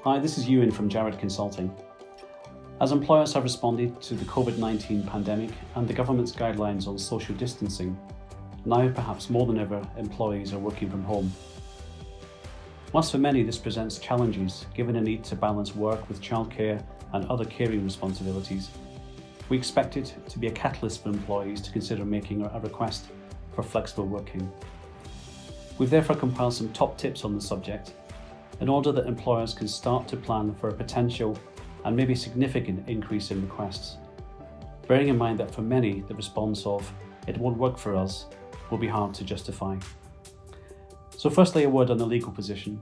Hi, this is Ewan from Jared Consulting. As employers have responded to the COVID-19 pandemic and the government's guidelines on social distancing, now perhaps more than ever, employees are working from home. Whilst for many this presents challenges, given a need to balance work with childcare and other caring responsibilities, we expect it to be a catalyst for employees to consider making a request for flexible working. We've therefore compiled some top tips on the subject in order that employers can start to plan for a potential and maybe significant increase in requests, bearing in mind that for many the response of "it won't work for us" will be hard to justify. So firstly, a word on the legal position.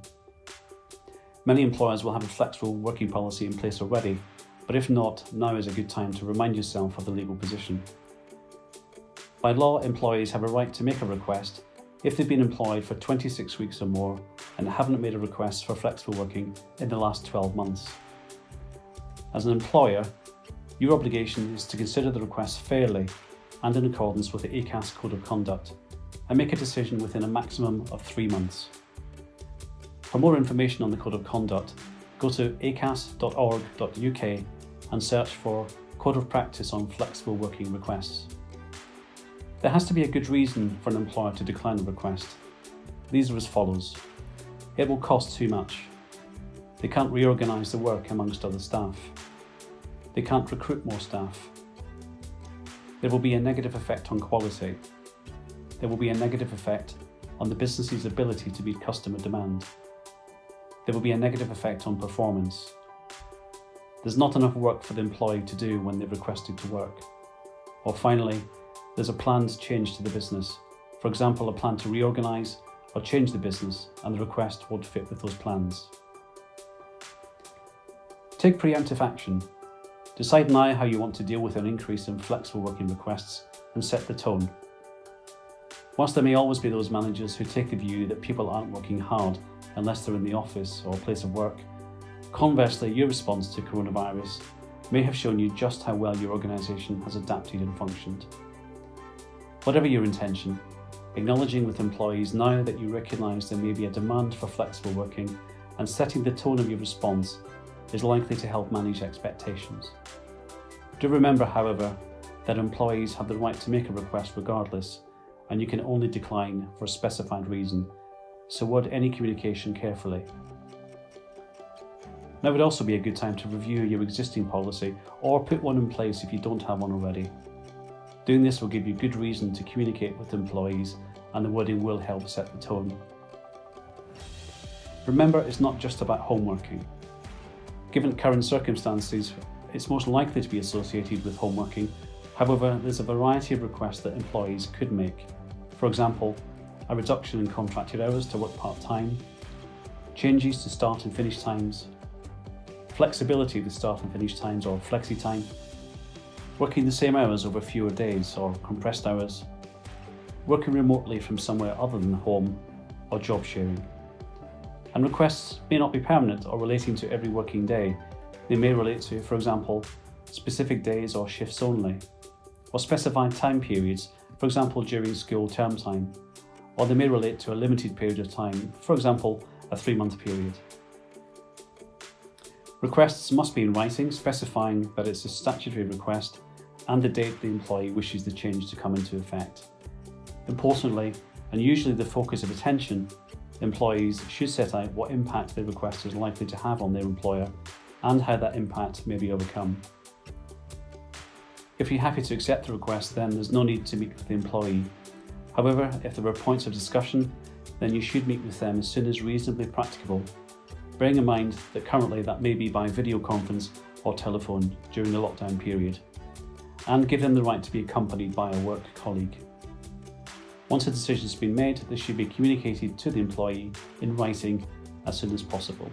Many employers will have a flexible working policy in place already, but if not, now is a good time to remind yourself of the legal position. By law, employees have a right to make a request if they've been employed for 26 weeks or more and haven't made a request for flexible working in the last 12 months. As an employer, your obligation is to consider the request fairly and in accordance with the ACAS Code of Conduct and make a decision within a maximum of 3 months. For more information on the Code of Conduct, go to acas.org.uk and search for Code of Practice on Flexible Working Requests. There has to be a good reason for an employer to decline a request. These are as follows. It will cost too much. They can't reorganise the work amongst other staff. They can't recruit more staff. There will be a negative effect on quality. There will be a negative effect on the business's ability to meet customer demand. There will be a negative effect on performance. There's not enough work for the employee to do when they've requested to work. Or finally, there's a planned change to the business. For example, a plan to reorganise or change the business, and the request won't fit with those plans. Take preemptive action. Decide now how you want to deal with an increase in flexible working requests and set the tone. Whilst there may always be those managers who take the view that people aren't working hard unless they're in the office or place of work, conversely, your response to coronavirus may have shown you just how well your organisation has adapted and functioned. Whatever your intention, acknowledging with employees now that you recognise there may be a demand for flexible working and setting the tone of your response is likely to help manage expectations. Do remember, however, that employees have the right to make a request regardless, and you can only decline for a specified reason, so word any communication carefully. Now would also be a good time to review your existing policy or put one in place if you don't have one already. Doing this will give you good reason to communicate with employees, and the wording will help set the tone. Remember, it's not just about home working. Given current circumstances, it's most likely to be associated with home working. However, there's a variety of requests that employees could make. For example, a reduction in contracted hours to work part-time, changes to start and finish times, flexibility with start and finish times or flexi-time, working the same hours over fewer days or compressed hours, working remotely from somewhere other than home, or job sharing. And requests may not be permanent or relating to every working day. They may relate to, for example, specific days or shifts only, or specified time periods, for example during school term time, or they may relate to a limited period of time, for example a 3-month period. Requests must be in writing, specifying that it's a statutory request and the date the employee wishes the change to come into effect. Importantly, and usually the focus of attention, employees should set out what impact the request is likely to have on their employer and how that impact may be overcome. If you're happy to accept the request, then there's no need to meet with the employee. However, if there are points of discussion, then you should meet with them as soon as reasonably practicable, bearing in mind that currently that may be by video conference or telephone during the lockdown period, and give them the right to be accompanied by a work colleague. Once a decision has been made, this should be communicated to the employee in writing as soon as possible.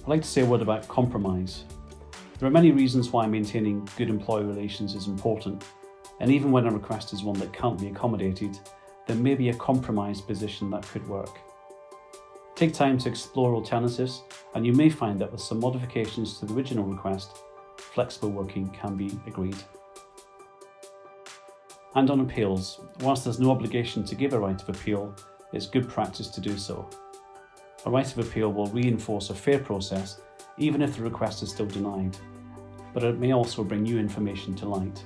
I'd like to say a word about compromise. There are many reasons why maintaining good employee relations is important, and even when a request is one that can't be accommodated, there may be a compromise position that could work. Take time to explore alternatives, and you may find that with some modifications to the original request, flexible working can be agreed. And on appeals, whilst there's no obligation to give a right of appeal, it's good practice to do so. A right of appeal will reinforce a fair process even if the request is still denied, but it may also bring new information to light.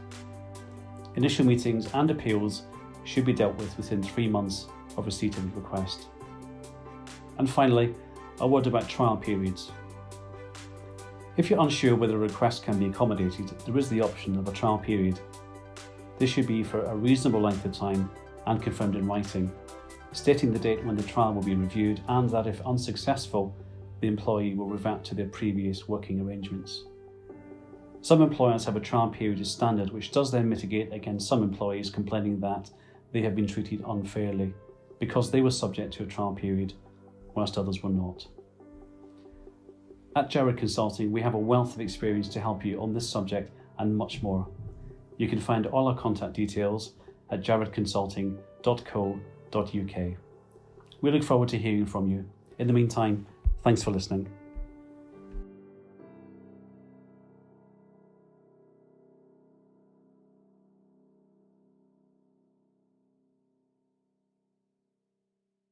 Initial meetings and appeals should be dealt with within 3 months of receipt of the request. And finally, a word about trial periods. If you're unsure whether a request can be accommodated, there is the option of a trial period. This should be for a reasonable length of time and confirmed in writing, stating the date when the trial will be reviewed and that if unsuccessful, the employee will revert to their previous working arrangements. Some employers have a trial period as standard, which does then mitigate against some employees complaining that they have been treated unfairly because they were subject to a trial period whilst others were not. At Jarrod Consulting, we have a wealth of experience to help you on this subject and much more. You can find all our contact details at jarrodconsulting.co.uk. We look forward to hearing from you. In the meantime, thanks for listening.